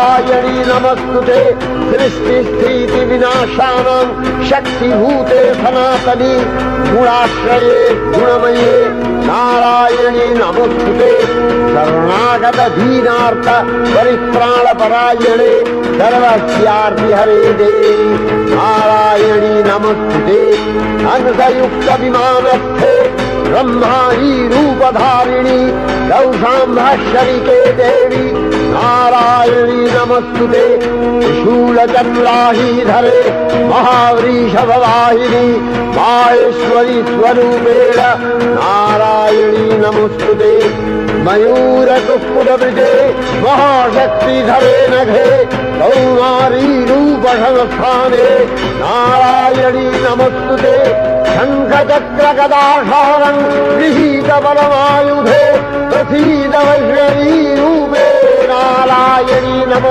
नारायणी नमस्तुते सृष्टिस्थिति विनाशानां शक्तिभूते सनातनी गुणाश्रये गुणमये नारायणी नमस्तुते शरणागत दीनार्थ परित्राणपरायणे सर्वस्यार्ति हरे देवी नारायणी नमस्तुते अंशयुक्त विमानस्थे ब्रह्माणी रूपधारिणी गौशाम्भशरिके देवी नारायणी नमस्तुते शूलचन्द्राहीधरे महावृषभवाहिनी माहेश्वरी स्वरूपेण नारायणी नमस्तुते मयूरकुक्कुटवृजे महाशक्तिधरे नघे कौमारी रूपसंस्थाने नारायणी नमस्तुते शङ्खचक्रगदाधारं गृहीतबलमायुधे प्रसीद वैष्णवी रूपे नारायणी नमः।